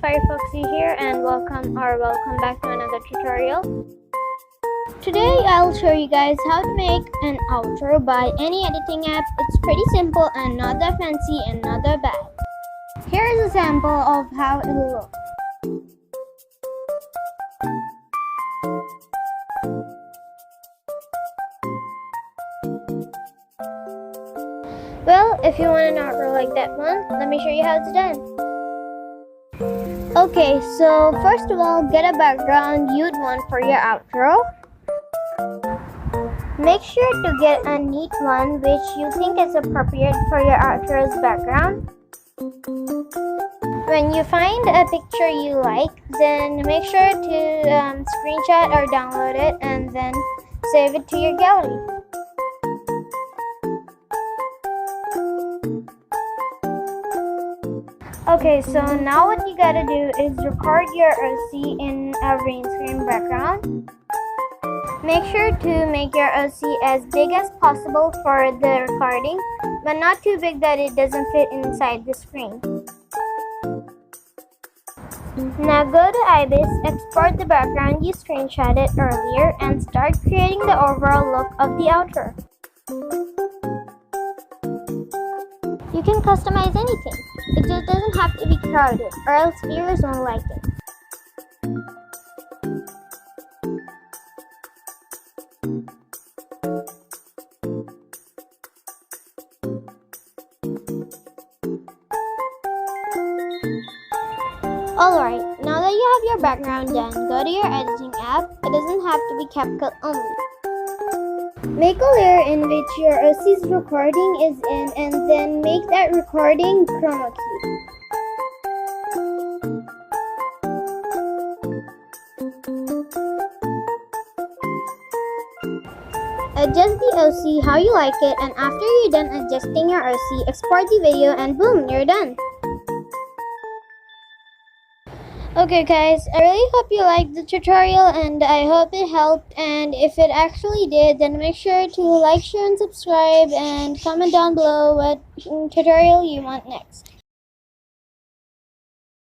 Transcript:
Foxy here, and welcome back to another tutorial. Today I'll show you guys how to make an outro by any editing app. It's pretty simple and not that fancy and not that bad. Here is a sample of how it'll look. Well, if you want an outro like that one, let me show you how it's done. Okay, so first of all, get a background you'd want for your outro. Make sure to get a neat one which you think is appropriate for your outro's background. When you find a picture you like, then make sure to screenshot or download it and then save it to your gallery. Okay, so now what you gotta do is record your OC in a green screen background. Make sure to make your OC as big as possible for the recording, but not too big that it doesn't fit inside the screen. Now go to Ibis, export the background you screenshotted earlier, and start creating the overall look of the outro. You can customize anything. It just doesn't have to be crowded, or else viewers won't like it. Alright, now that you have your background done, go to your editing app. It doesn't have to be Capcut only. Make a layer in which your OC's recording is in, and then make that recording chroma key. Adjust the OC how you like it, and after you're done adjusting your OC, export the video and boom, you're done. Okay guys, I really hope you liked the tutorial and I hope it helped, and if it actually did, then make sure to like, share and subscribe and comment down below what tutorial you want next.